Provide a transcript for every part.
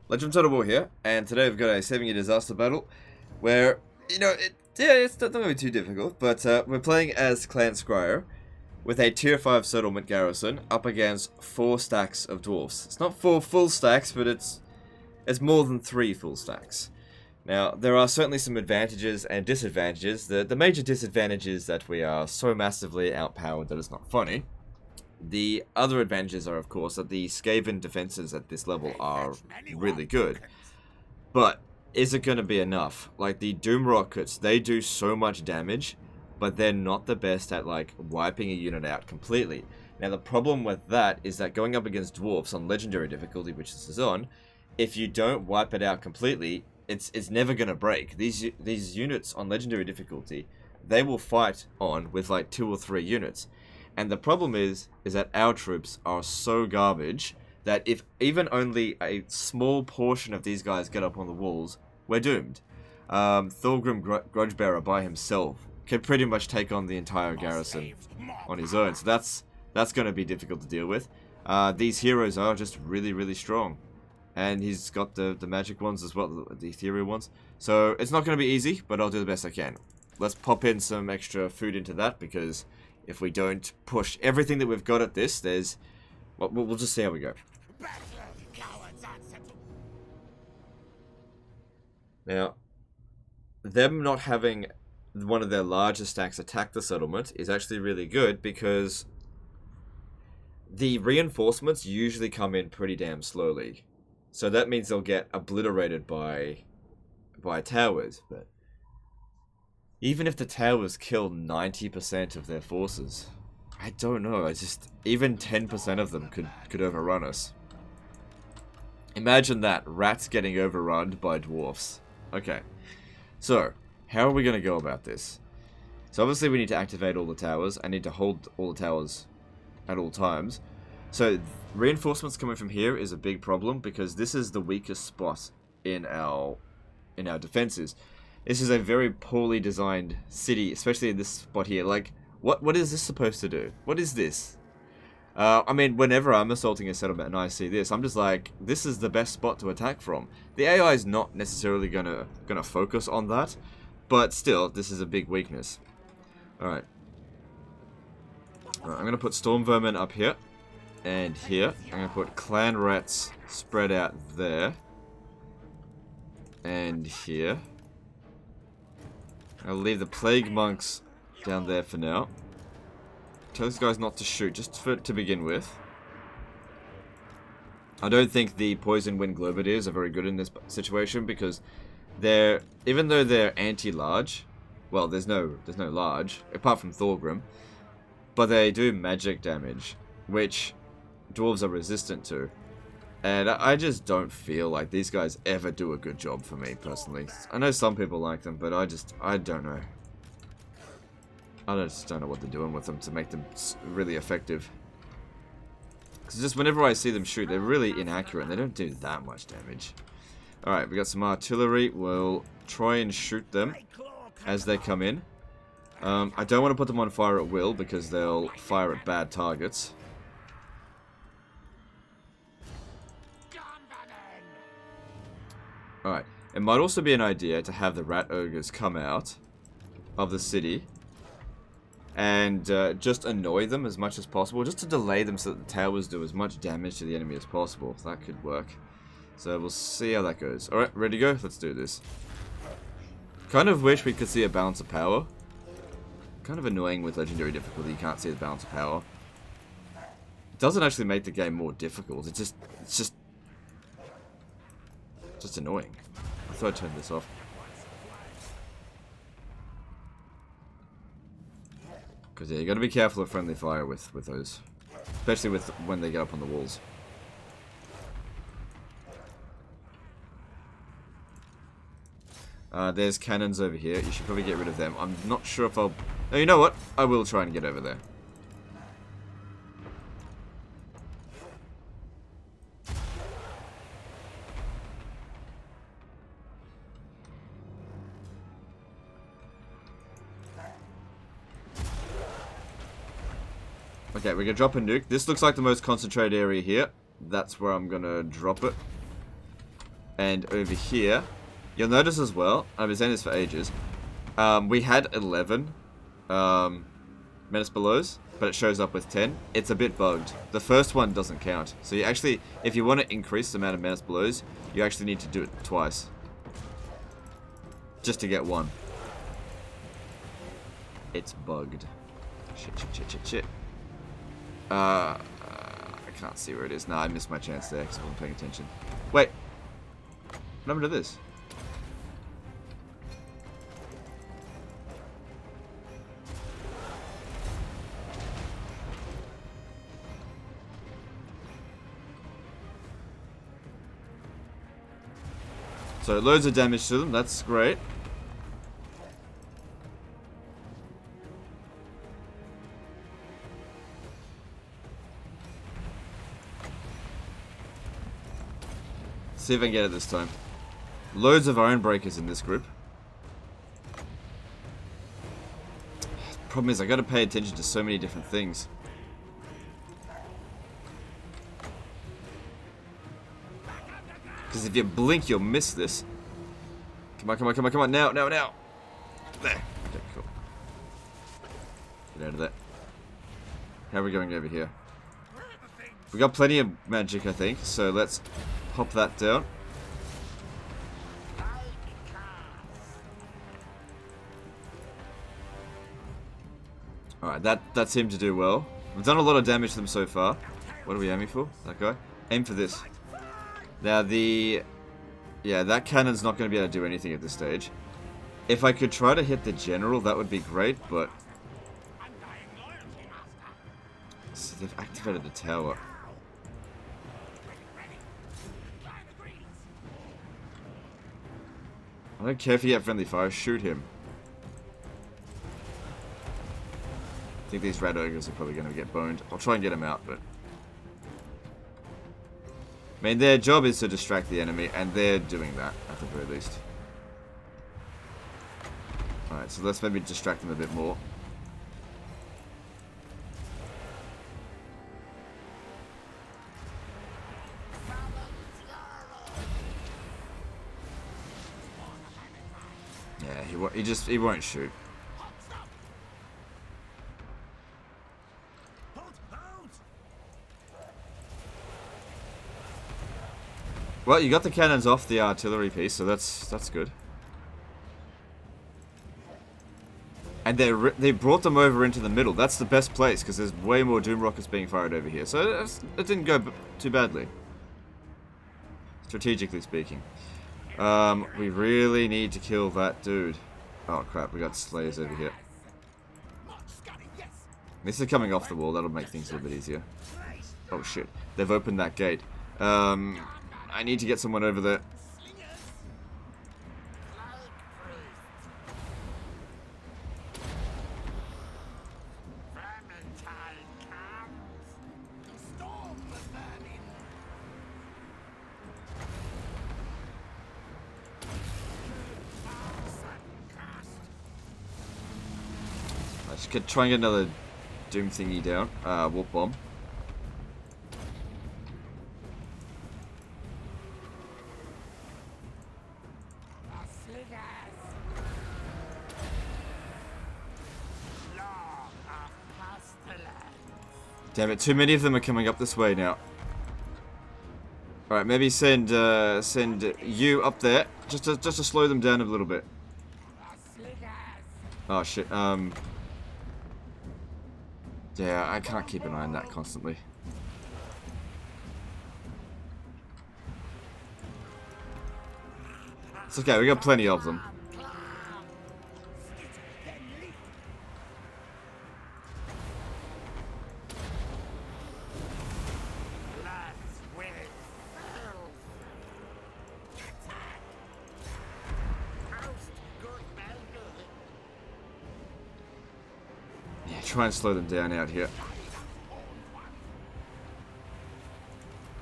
Legend of Total War here, and today we've got a 7-year disaster battle, where, it's not going to be too difficult, but we're playing as Clan Scryer, with a tier 5 settlement garrison, up against 4 stacks of dwarfs. It's not 4 full stacks, but it's more than 3 full stacks. Now, there are certainly some advantages and disadvantages. The major disadvantage is that we are so massively outpowered that it's not funny. The other advantages are, of course, that the Skaven defenses at this level are really good. But is it going to be enough? Like, the Doom Rockets, they do so much damage, but they're not the best at, like, wiping a unit out completely. Now, the problem with that is that going up against Dwarfs on Legendary difficulty, which this is on, if you don't wipe it out completely, it's never going to break. These units on Legendary difficulty, they will fight on with, like, 2 or 3 units. And the problem is that our troops are so garbage that if even only a small portion of these guys get up on the walls, we're doomed. Thorgrim Grudgebearer by himself can pretty much take on the entire garrison on his own. So that's going to be difficult to deal with. These heroes are just really, really strong. And he's got the magic ones as well, the ethereal ones. So it's not going to be easy, but I'll do the best I can. Let's pop in some extra food into that, because if we don't push everything that we've got at this, we'll just see how we go. Now, them not having one of their larger stacks attack the settlement is actually really good, because the reinforcements usually come in pretty damn slowly. So that means they'll get obliterated by towers, but even if the towers kill 90% of their forces, I don't know, even 10% of them could overrun us. Imagine that, rats getting overrun by dwarfs. Okay, so, how are we going to go about this? So obviously we need to activate all the towers. I need to hold all the towers at all times. So, reinforcements coming from here is a big problem, because this is the weakest spot in our defenses. This is a very poorly designed city, especially in this spot here. Like, what is this supposed to do? What is this? I mean, whenever I'm assaulting a settlement and I see this, I'm just like, this is the best spot to attack from. The AI is not necessarily gonna focus on that, but still, this is a big weakness. Alright. I'm gonna put Storm Vermin up here, and here. I'm gonna put Clan Rats spread out there, and here. I'll leave the Plague Monks down there for now. Tell these guys not to shoot, just to begin with. I don't think the Poison Wind Globadiers are very good in this situation, because even though they're anti-large, well, there's no large, apart from Thorgrim, but they do magic damage, which dwarves are resistant to. And I just don't feel like these guys ever do a good job for me, personally. I know some people like them, but I don't know. I just don't know what they're doing with them to make them really effective. Because just whenever I see them shoot, they're really inaccurate. They don't do that much damage. Alright, we got some artillery. We'll try and shoot them as they come in. I don't want to put them on fire at will, because they'll fire at bad targets. Alright, it might also be an idea to have the rat ogres come out of the city and just annoy them as much as possible, just to delay them so that the towers do as much damage to the enemy as possible. That could work. So we'll see how that goes. Alright, ready to go? Let's do this. Kind of wish we could see a balance of power. Kind of annoying with Legendary difficulty, you can't see the balance of power. It doesn't actually make the game more difficult, it's just annoying. I thought I'd turn this off. Because yeah, you gotta be careful of friendly fire with those. Especially when they get up on the walls. There's cannons over here. You should probably get rid of them. I'm not sure if I'll... Oh, you know what? I will try and get over there. Okay, we're gonna drop a nuke. This looks like the most concentrated area here. That's where I'm gonna drop it. And over here, you'll notice as well, I've been saying this for ages, we had 11 menace belows, but it shows up with 10. It's a bit bugged. The first one doesn't count. So you actually, if you want to increase the amount of menace belows, you actually need to do it twice. Just to get one. It's bugged. Shit. I can't see where it is. Nah, I missed my chance there because I wasn't paying attention. Wait. What happened to this? So loads of damage to them, that's great. See if I can get it this time. Loads of iron breakers in this group. Problem is I gotta pay attention to so many different things. Because if you blink, you'll miss this. Come on. Now. There. Okay, cool. Get out of that. How are we going over here? We got plenty of magic, I think. So let's pop that down. Alright, that seemed to do well. We've done a lot of damage to them so far. What are we aiming for? That guy? Aim for this. Now yeah, that cannon's not going to be able to do anything at this stage. If I could try to hit the general, that would be great, but... So they've activated the tower. I don't care if you get friendly fire, shoot him. I think these rat ogres are probably going to get boned. I'll try and get them out, but... I mean, their job is to distract the enemy, and they're doing that, at the very least. Alright, so let's maybe distract them a bit more. Yeah, he won't shoot. Well, you got the cannons off the artillery piece, so that's good. And they brought them over into the middle. That's the best place, because there's way more Doom Rockets being fired over here. So it didn't go too badly. Strategically speaking. We really need to kill that dude. Oh crap, we got Slayers over here. This is coming off the wall, that'll make things a little bit easier. Oh shit, they've opened that gate. I need to get someone over there. Let's try and get another Doom thingy down. Warp bomb. Damn it, too many of them are coming up this way now. Alright, maybe send you up there, just to slow them down a little bit. Oh shit, yeah, I can't keep an eye on that constantly. It's okay, we got plenty of them. Try and slow them down out here.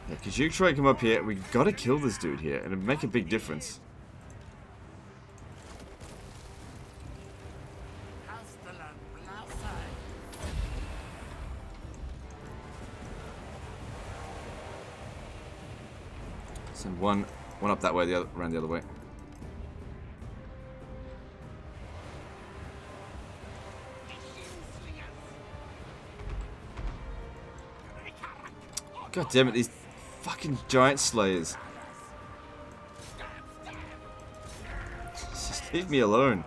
Yeah, because you try and come up here, we gotta kill this dude here, and it'll make a big difference. Send one One up that way, the other, around the other way. God damn it, these fucking giant slayers. Just leave me alone.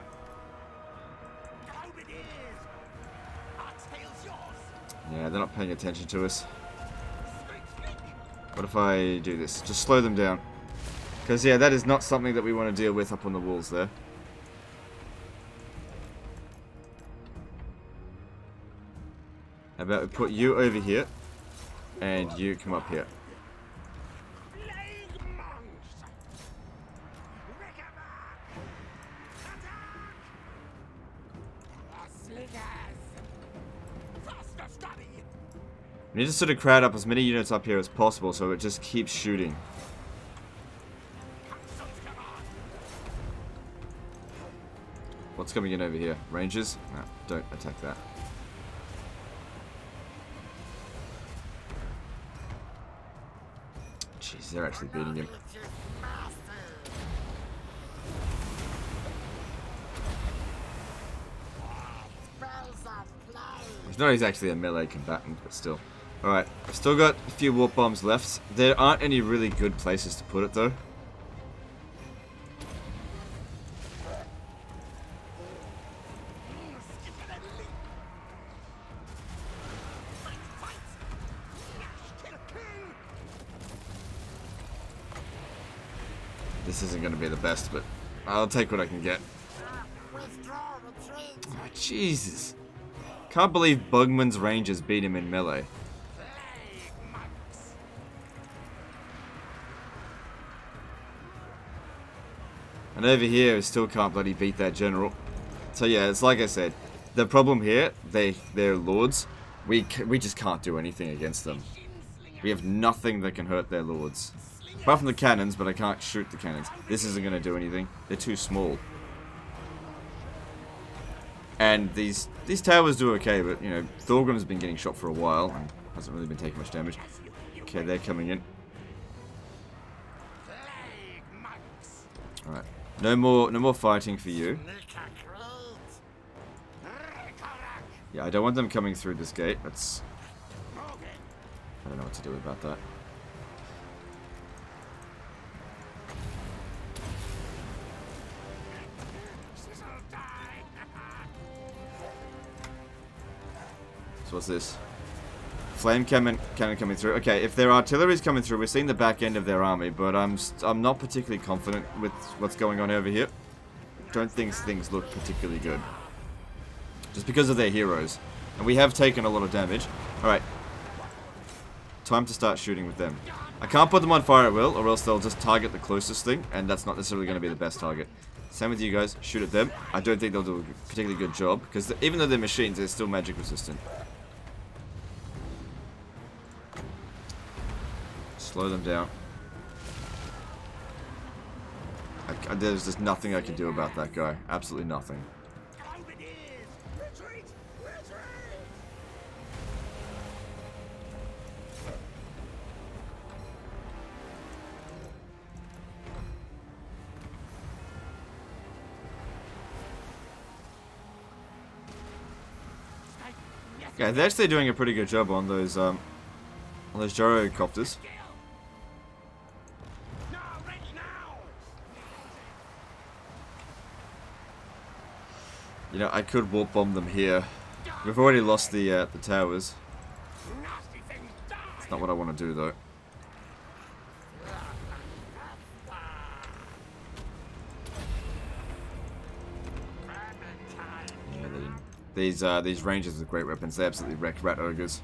Yeah, they're not paying attention to us. What if I do this? Just slow them down. Because, yeah, that is not something that we want to deal with up on the walls there. How about we put you over here, and you come up here. We need to sort of crowd up as many units up here as possible so it just keeps shooting. What's coming in over here? Rangers? No, don't attack that. Jeez, they're actually beating him. He's not exactly a melee combatant, but still. Alright, I've still got a few warp bombs left. There aren't any really good places to put it, though. This isn't going to be the best, but I'll take what I can get. Oh, Jesus. Can't believe Bugman's Rangers beat him in melee. And over here, I still can't bloody beat that general. So yeah, it's like I said. The problem here, they're lords. We just can't do anything against them. We have nothing that can hurt their lords. Apart from the cannons, but I can't shoot the cannons. This isn't going to do anything. They're too small. And these towers do okay, but, you know, Thorgrim's been getting shot for a while and hasn't really been taking much damage. Okay, they're coming in. Alright. No more fighting for you. Yeah, I don't want them coming through this gate. That's... I don't know what to do about that. So what's this? Flame cannon coming through. Okay, if their artillery's coming through, we're seeing the back end of their army, but I'm not particularly confident with what's going on over here. Don't think things look particularly good. Just because of their heroes. And we have taken a lot of damage. Alright. Time to start shooting with them. I can't put them on fire at will, or else they'll just target the closest thing, and that's not necessarily going to be the best target. Same with you guys. Shoot at them. I don't think they'll do a particularly good job, because even though they're machines, they're still magic resistant. Slow them down. There's just nothing I can do about that guy. Absolutely nothing. Yeah, they're actually doing a pretty good job on those gyrocopters. You know, I could warp bomb them here. We've already lost the towers. It's not what I want to do, though. Yeah, these rangers are great weapons. They absolutely wreck rat ogres.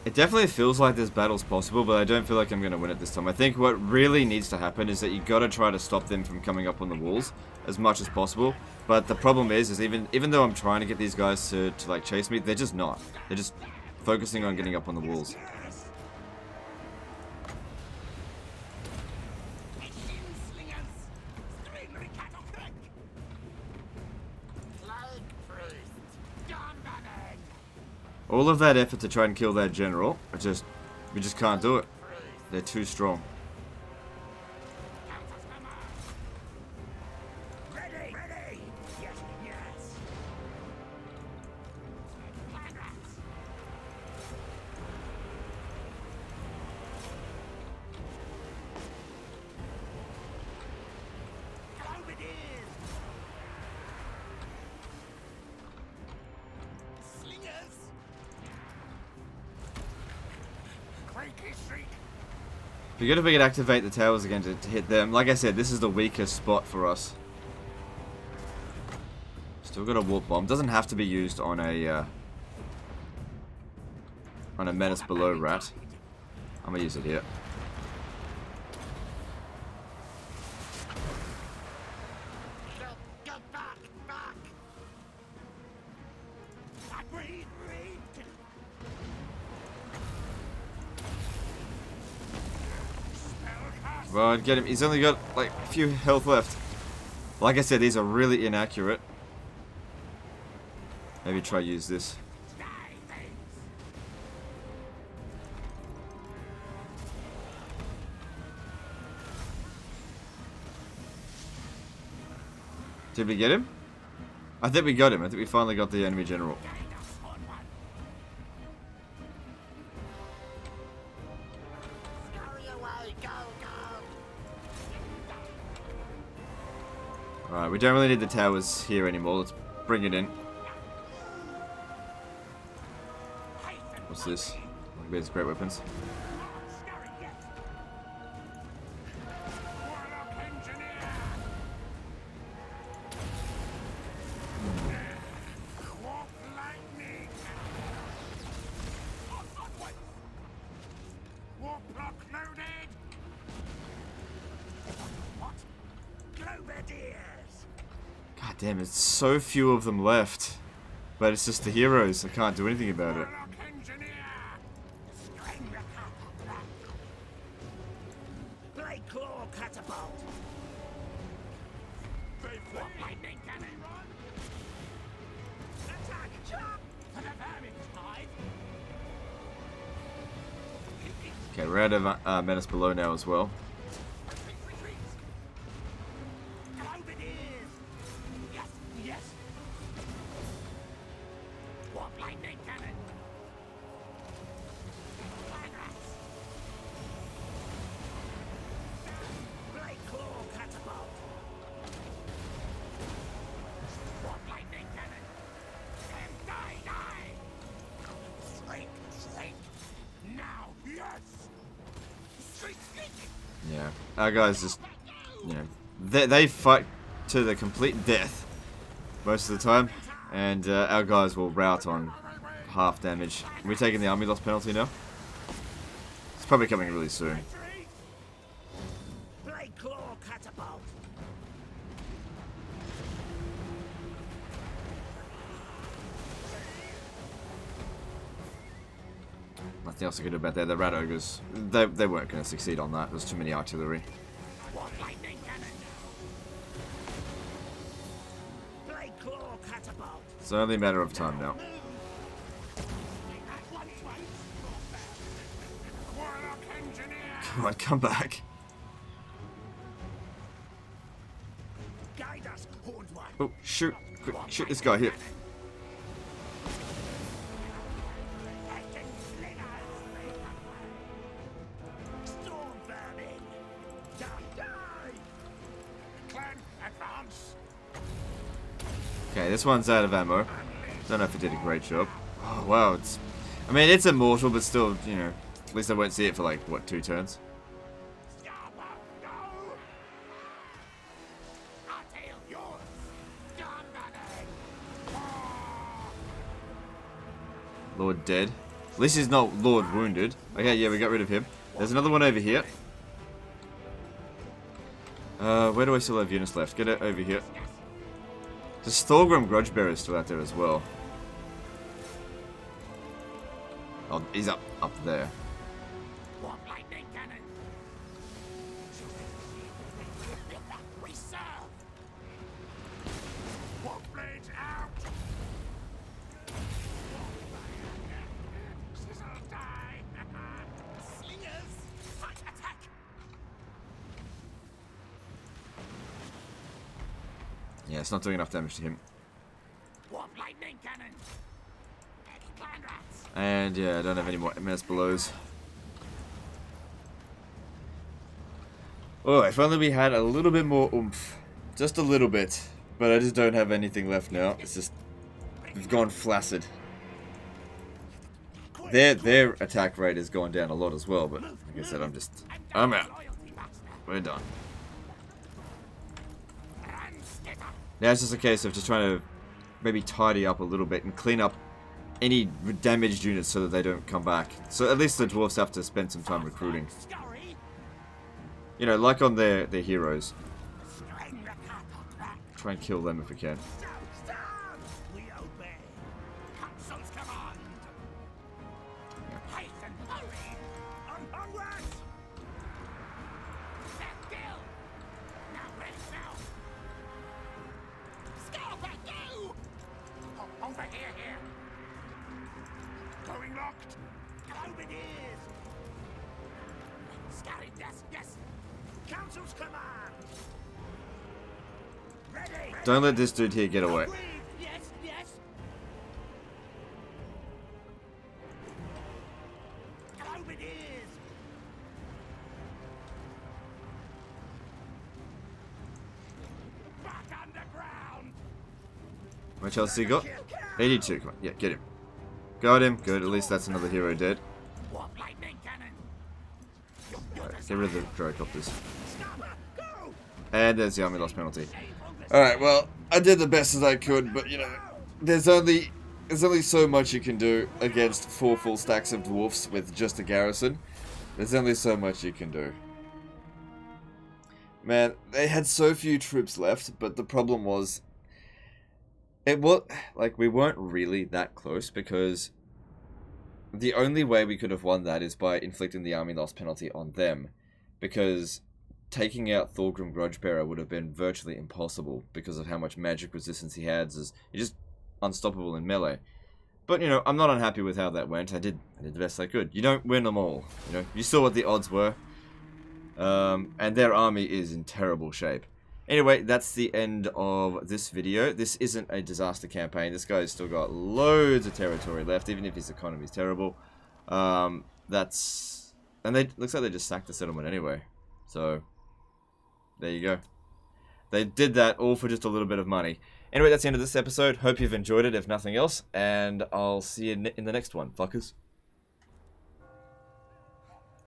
It definitely feels like this battle's possible, but I don't feel like I'm going to win it this time. I think what really needs to happen is that you got to try to stop them from coming up on the walls as much as possible. But the problem is even though I'm trying to get these guys to like chase me, they're just not. They're just focusing on getting up on the walls. All of that effort to try and kill that general, we just can't do it. They're too strong. We gotta we can activate the towers again to hit them. Like I said, this is the weakest spot for us. Still got a warp bomb. Doesn't have to be used on a menace below rat. I'm gonna use it here. Right, get him. He's only got like a few health left. Like I said, these are really inaccurate. Maybe try use this. Did we get him? I think we got him. I think we finally got the enemy general. Alright, we don't really need the towers here anymore. Let's bring it in. What's this? These great weapons. God damn, it's so few of them left. But it's just the heroes. I can't do anything about it. Okay, we're out of menace below now as well. Yeah, our guys just, you know, they fight to the complete death most of the time, and our guys will rout on half damage. Are we taking the army loss penalty now? It's probably coming really soon. Nothing else I could do about that. The rat ogres, they weren't going to succeed on that. There's too many artillery. It's only a matter of time now. Come on, come back. Oh, shoot. Quick, shoot this guy here. Okay, this one's out of ammo. Don't know if it did a great job. Oh, wow, it's... I mean, it's immortal, but still, you know, at least I won't see it for, like, what, 2 turns? Lord dead. At least he's not Lord wounded. Okay, yeah, we got rid of him. There's another one over here. Where do I still have units left? Get it over here. The Thorgrim Grudgebearer is still out there as well. Oh, he's up there. Yeah, it's not doing enough damage to him. And yeah, I don't have any more MS blows. Oh, if only we had a little bit more oomph. Just a little bit. But I just don't have anything left now. It's just... we've gone flaccid. Their attack rate has gone down a lot as well, but like I said, I'm out. We're done. Now it's just a case of just trying to maybe tidy up a little bit and clean up any damaged units so that they don't come back. So at least the dwarves have to spend some time recruiting. You know, like on their heroes. Try and kill them if we can. Don't let this dude here get away. Yes, yes. Over it is. Back underground. How much else he got? 82. Come on. Yeah, get him. Got him. Good. At least that's another hero dead. Right, get rid of the gyrocopters. And there's the army loss penalty. Alright, well, I did the best as I could, but you know, there's only so much you can do against 4 full stacks of dwarfs with just a garrison. There's only so much you can do. Man, they had so few troops left, but the problem was... we weren't really that close, because... the only way we could have won that is by inflicting the army loss penalty on them. Because... taking out Thorgrim Grudgebearer would have been virtually impossible because of how much magic resistance he has. He's just unstoppable in melee. But, you know, I'm not unhappy with how that went. I did the best I could. You don't win them all. You know, you saw what the odds were. And their army is in terrible shape. Anyway, that's the end of this video. This isn't a disaster campaign. This guy's still got loads of territory left, even if his economy is terrible. And looks like they just sacked the settlement anyway. So... there you go. They did that all for just a little bit of money. Anyway, that's the end of this episode. Hope you've enjoyed it, if nothing else. And I'll see you in the next one, fuckers.